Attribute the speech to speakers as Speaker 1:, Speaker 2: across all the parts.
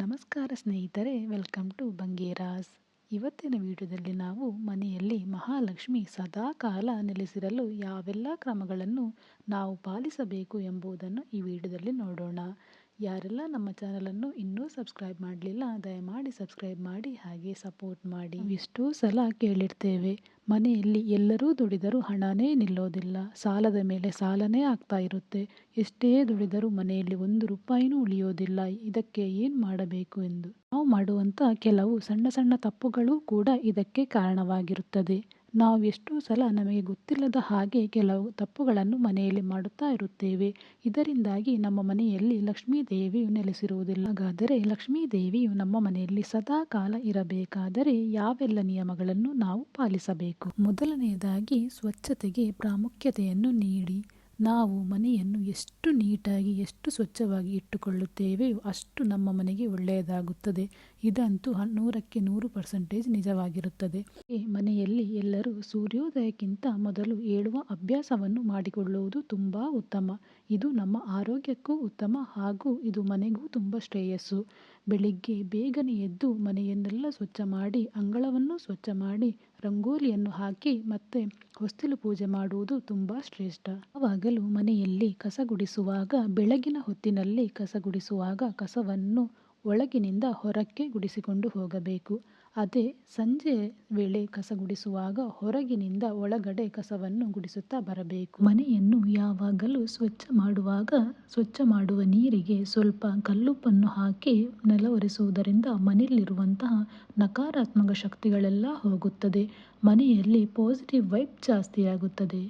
Speaker 1: ನಮಸ್ಕಾರ ಸ್ನೇಹಿತರೆ, welcome to ಬಂಗೇರಾಸ್. ಇವತ್ತಿನ ವಿಡಿಯೋದಲ್ಲಿ ನಾವು ಮನೆಯಲ್ಲಿ ಮಹಾಲಕ್ಷ್ಮಿ ಸದಾಕಾಲ ನೆಲೆಸಿರಲು ಯಾವೆಲ್ಲ ಕ್ರಮಗಳನ್ನು ನಾವು ಪಾಲಿಸಬೇಕು ಎಂಬುದನ್ನು ಈ ವಿಡಿಯೋದಲ್ಲಿ ನೋಡೋಣ. ಯಾರೆಲ್ಲ ನಮ್ಮ ಚಾನಲನ್ನು ಇನ್ನೂ ಸಬ್ಸ್ಕ್ರೈಬ್ ಮಾಡಲಿಲ್ಲ, ದಯಮಾಡಿ ಸಬ್ಸ್ಕ್ರೈಬ್ ಮಾಡಿ ಹಾಗೆ ಸಪೋರ್ಟ್ ಮಾಡಿ. ಎಷ್ಟೋ ಸಲ ಕೇಳಿರ್ತೇವೆ, ಮನೆಯಲ್ಲಿ ಎಲ್ಲರೂ ದುಡಿದರೂ ಹಣನೇ ನಿಲ್ಲೋದಿಲ್ಲ, ಸಾಲದ ಮೇಲೆ ಸಾಲನೇ ಆಗ್ತಾ ಇರುತ್ತೆ, ಎಷ್ಟೇ ದುಡಿದರೂ ಮನೆಯಲ್ಲಿ 1 ರೂಪಾಯಿನೂ ಉಳಿಯೋದಿಲ್ಲ, ಇದಕ್ಕೆ ಏನು ಮಾಡಬೇಕು ಎಂದು. ನಾವು ಮಾಡುವಂಥ ಕೆಲವು ಸಣ್ಣ ಸಣ್ಣ ತಪ್ಪುಗಳು ಕೂಡ ಇದಕ್ಕೆ ಕಾರಣವಾಗಿರುತ್ತದೆ. ನಾವು ಎಷ್ಟೋ ಸಲ ನಮಗೆ ಗೊತ್ತಿಲ್ಲದ ಹಾಗೆ ಕೆಲವು ತಪ್ಪುಗಳನ್ನು ಮನೆಯಲ್ಲಿ ಮಾಡುತ್ತಾ ಇರುತ್ತೇವೆ. ಇದರಿಂದಾಗಿ ನಮ್ಮ ಮನೆಯಲ್ಲಿ ಲಕ್ಷ್ಮೀ ದೇವಿಯು ನೆಲೆಸಿರುವುದಿಲ್ಲ. ಹಾಗಾದರೆ ಲಕ್ಷ್ಮೀ ದೇವಿಯು ನಮ್ಮ ಮನೆಯಲ್ಲಿ ಸದಾ ಕಾಲ ಇರಬೇಕಾದರೆ ಯಾವೆಲ್ಲ ನಿಯಮಗಳನ್ನು ನಾವು ಪಾಲಿಸಬೇಕು? ಮೊದಲನೆಯದಾಗಿ ಸ್ವಚ್ಛತೆಗೆ ಪ್ರಾಮುಖ್ಯತೆಯನ್ನು ನೀಡಿ. ನಾವು ಮನೆಯನ್ನು ಎಷ್ಟು ನೀಟಾಗಿ ಎಷ್ಟು ಸ್ವಚ್ಛವಾಗಿ ಇಟ್ಟುಕೊಳ್ಳುತ್ತೇವೆಯೋ ಅಷ್ಟು ನಮ್ಮ ಮನೆಗೆ ಒಳ್ಳೆಯದಾಗುತ್ತದೆ. ಇದಂತೂ 100ಕ್ಕೆ 100% ನಿಜವಾಗಿರುತ್ತದೆ. ಮನೆಯಲ್ಲಿ ಎಲ್ಲರೂ ಸೂರ್ಯೋದಯಕ್ಕಿಂತ ಮೊದಲು ಏಳುವ ಅಭ್ಯಾಸವನ್ನು ಮಾಡಿಕೊಳ್ಳುವುದು ತುಂಬ ಉತ್ತಮ. ಇದು ನಮ್ಮ ಆರೋಗ್ಯಕ್ಕೂ ಉತ್ತಮ ಹಾಗೂ ಇದು ಮನೆಗೂ ತುಂಬ ಶ್ರೇಯಸ್ಸು. ಬೆಳಿಗ್ಗೆ ಬೇಗನೆ ಎದ್ದು ಮನೆಯನ್ನೆಲ್ಲ ಸ್ವಚ್ಛ ಮಾಡಿ, ಅಂಗಳವನ್ನು ಸ್ವಚ್ಛ ಮಾಡಿ, ರಂಗೋಲಿಯನ್ನು ಹಾಕಿ ಮತ್ತೆ ಹೊಸ್ತಿಲು ಪೂಜೆ ಮಾಡುವುದು ತುಂಬ ಶ್ರೇಷ್ಠ. ಯಾವಾಗಲೂ ಮನೆಯಲ್ಲಿ ಕಸ ಗುಡಿಸುವಾಗ ಬೆಳಗಿನ ಹೊತ್ತಿನಲ್ಲಿ ಕಸ ಗುಡಿಸುವಾಗ ಕಸವನ್ನು ಒಳಗಿನಿಂದ ಹೊರಕ್ಕೆ ಗುಡಿಸಿಕೊಂಡು ಹೋಗಬೇಕು. ಅದೇ ಸಂಜೆ ವೇಳೆ ಕಸ ಗುಡಿಸುವಾಗ ಹೊರಗಿನಿಂದ ಒಳಗಡೆ ಕಸವನ್ನು ಗುಡಿಸುತ್ತಾ ಬರಬೇಕು. ಮನೆಯನ್ನು ಯಾವಾಗಲೂ ಸ್ವಚ್ಛ ಮಾಡುವಾಗ ಸ್ವಚ್ಛ ಮಾಡುವ ನೀರಿಗೆ ಸ್ವಲ್ಪ ಕಲ್ಲುಪ್ಪನ್ನು ಹಾಕಿ ನೆಲ ಒರೆಸುವುದರಿಂದ ಮನೆಯಲ್ಲಿರುವಂತಹ ನಕಾರಾತ್ಮಕ ಶಕ್ತಿಗಳೆಲ್ಲ ಹೋಗುತ್ತದೆ. ಮನೆಯಲ್ಲಿ ಪಾಸಿಟಿವ್ ವೈಬ್ ಜಾಸ್ತಿಯಾಗುತ್ತದೆ.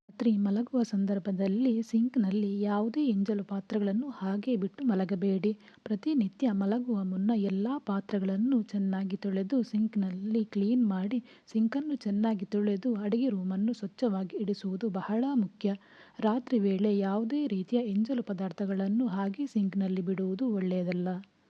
Speaker 1: ರಾತ್ರಿ ಮಲಗುವ ಸಂದರ್ಭದಲ್ಲಿ ಸಿಂಕ್ನಲ್ಲಿ ಯಾವುದೇ ಎಂಜಲು ಪಾತ್ರೆಗಳನ್ನು ಹಾಗೆ ಬಿಟ್ಟು ಮಲಗಬೇಡಿ. ಪ್ರತಿನಿತ್ಯ ಮಲಗುವ ಮುನ್ನ ಎಲ್ಲ ಪಾತ್ರೆಗಳನ್ನು ಚೆನ್ನಾಗಿ ತೊಳೆದು ಸಿಂಕ್ನಲ್ಲಿ ಕ್ಲೀನ್ ಮಾಡಿ, ಸಿಂಕನ್ನು ಚೆನ್ನಾಗಿ ತೊಳೆದು ಅಡಿಗೆ ರೂಮನ್ನು ಸ್ವಚ್ಛವಾಗಿ ಇಡಿಸುವುದು ಬಹಳ ಮುಖ್ಯ. ರಾತ್ರಿ ವೇಳೆ ಯಾವುದೇ ರೀತಿಯ ಎಂಜಲು ಪದಾರ್ಥಗಳನ್ನು ಹಾಗೆ ಸಿಂಕ್ನಲ್ಲಿ ಬಿಡುವುದು ಒಳ್ಳೆಯದಲ್ಲ.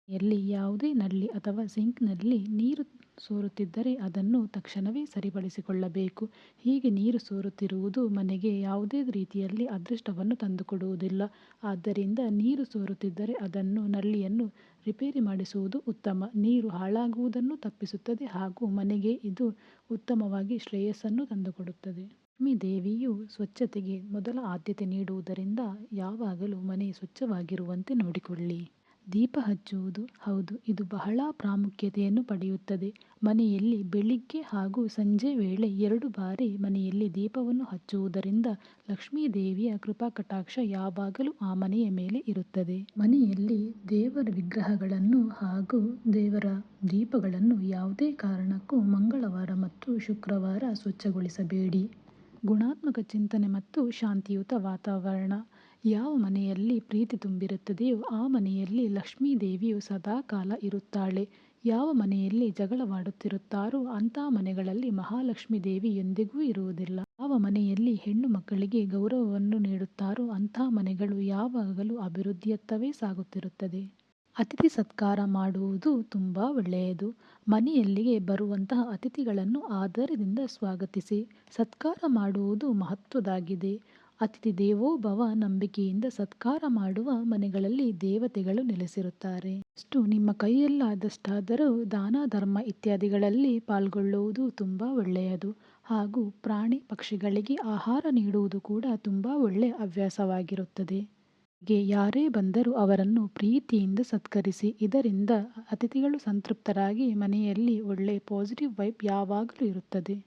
Speaker 1: ಎಲ್ಲಿ ಯಾವುದೇ ನಲ್ಲಿ ಅಥವಾ ಸಿಂಕ್ನಲ್ಲಿ ನೀರು ಸೋರುತ್ತಿದ್ದರೆ ಅದನ್ನು ತಕ್ಷಣವೇ ಸರಿಪಡಿಸಿಕೊಳ್ಳಬೇಕು. ಹೀಗೆ ನೀರು ಸೋರುತ್ತಿರುವುದು ಮನೆಗೆ ಯಾವುದೇ ರೀತಿಯಲ್ಲಿ ಅದೃಷ್ಟವನ್ನು ತಂದುಕೊಡುವುದಿಲ್ಲ. ಆದ್ದರಿಂದ ನೀರು ಸೋರುತ್ತಿದ್ದರೆ ಅದನ್ನು ನಲ್ಲಿಯನ್ನು ರಿಪೇರಿ ಮಾಡಿಸುವುದು ಉತ್ತಮ. ನೀರು ಹಾಳಾಗುವುದನ್ನು ತಪ್ಪಿಸುತ್ತದೆ ಹಾಗೂ ಮನೆಗೆ ಇದು ಉತ್ತಮವಾಗಿ ಶ್ರೇಯಸ್ಸನ್ನು ತಂದುಕೊಡುತ್ತದೆ. ಲಕ್ಷ್ಮೀ ದೇವಿಯು ಸ್ವಚ್ಛತೆಗೆ ಮೊದಲ ಆದ್ಯತೆ ನೀಡುವುದರಿಂದ ಯಾವಾಗಲೂ ಮನೆ ಸ್ವಚ್ಛವಾಗಿರುವಂತೆ ನೋಡಿಕೊಳ್ಳಿ. ದೀಪ ಹಚ್ಚುವುದು, ಹೌದು, ಇದು ಬಹಳ ಪ್ರಾಮುಖ್ಯತೆಯನ್ನು ಪಡೆಯುತ್ತದೆ. ಮನೆಯಲ್ಲಿ ಬೆಳಿಗ್ಗೆ ಹಾಗೂ ಸಂಜೆ ವೇಳೆ 2 ಬಾರಿ ಮನೆಯಲ್ಲಿ ದೀಪವನ್ನು ಹಚ್ಚುವುದರಿಂದ ಲಕ್ಷ್ಮೀ ದೇವಿಯ ಕೃಪಾ ಕಟಾಕ್ಷ ಯಾವಾಗಲೂ ಆ ಮನೆಯ ಮೇಲೆ ಇರುತ್ತದೆ. ಮನೆಯಲ್ಲಿ ದೇವರ ವಿಗ್ರಹಗಳನ್ನು ಹಾಗೂ ದೇವರ ದೀಪಗಳನ್ನು ಯಾವುದೇ ಕಾರಣಕ್ಕೂ ಮಂಗಳವಾರ ಮತ್ತು ಶುಕ್ರವಾರ ಸ್ವಚ್ಛಗೊಳಿಸಬೇಡಿ. ಗುಣಾತ್ಮಕ ಚಿಂತನೆ ಮತ್ತು ಶಾಂತಿಯುತ ವಾತಾವರಣ. ಯಾವ ಮನೆಯಲ್ಲಿ ಪ್ರೀತಿ ತುಂಬಿರುತ್ತದೆಯೋ ಆ ಮನೆಯಲ್ಲಿ ಲಕ್ಷ್ಮೀ ದೇವಿಯು ಸದಾ ಕಾಲ ಇರುತ್ತಾಳೆ. ಯಾವ ಮನೆಯಲ್ಲಿ ಜಗಳವಾಡುತ್ತಿರುತ್ತಾರೋ ಅಂಥ ಮನೆಗಳಲ್ಲಿ ಮಹಾಲಕ್ಷ್ಮೀ ದೇವಿ ಎಂದಿಗೂ ಇರುವುದಿಲ್ಲ. ಯಾವ ಮನೆಯಲ್ಲಿ ಹೆಣ್ಣು ಮಕ್ಕಳಿಗೆ ಗೌರವವನ್ನು ನೀಡುತ್ತಾರೋ ಅಂಥ ಮನೆಗಳು ಯಾವಾಗಲೂ ಅಭಿವೃದ್ಧಿಯತ್ತವೇ ಸಾಗುತ್ತಿರುತ್ತದೆ. ಅತಿಥಿ ಸತ್ಕಾರ ಮಾಡುವುದು ತುಂಬ ಒಳ್ಳೆಯದು. ಮನೆಯಲ್ಲಿಗೆ ಬರುವಂತಹ ಅತಿಥಿಗಳನ್ನು ಆದರದಿಂದ ಸ್ವಾಗತಿಸಿ. ಸತ್ಕಾರ ಮಾಡುವುದು ಮಹತ್ವದಾಗಿದೆ. ಅತಿಥಿ ದೇವೋ ಭವ ನಂಬಿಕೆಯಿಂದ ಸತ್ಕಾರ ಮಾಡುವ ಮನೆಗಳಲ್ಲಿ ದೇವತೆಗಳು ನೆಲೆಸಿರುತ್ತಾರೆ. ಅಷ್ಟು ನಿಮ್ಮ ಕೈಯಲ್ಲಾದಷ್ಟಾದರೂ ದಾನ ಧರ್ಮ ಇತ್ಯಾದಿಗಳಲ್ಲಿ ಪಾಲ್ಗೊಳ್ಳುವುದು ತುಂಬ ಒಳ್ಳೆಯದು. ಹಾಗೂ ಪ್ರಾಣಿ ಪಕ್ಷಿಗಳಿಗೆ ಆಹಾರ ನೀಡುವುದು ಕೂಡ ತುಂಬ ಒಳ್ಳೆಯ ಹವ್ಯಾಸವಾಗಿರುತ್ತದೆ. ಹೀಗೆ ಯಾರೇ ಬಂದರೂ ಅವರನ್ನು ಪ್ರೀತಿಯಿಂದ ಸತ್ಕರಿಸಿ. ಇದರಿಂದ ಅತಿಥಿಗಳು ಸಂತೃಪ್ತರಾಗಿ ಮನೆಯಲ್ಲಿ ಒಳ್ಳೆಯ ಪಾಸಿಟಿವ್ ವೈಬ್ ಯಾವಾಗಲೂ ಇರುತ್ತದೆ.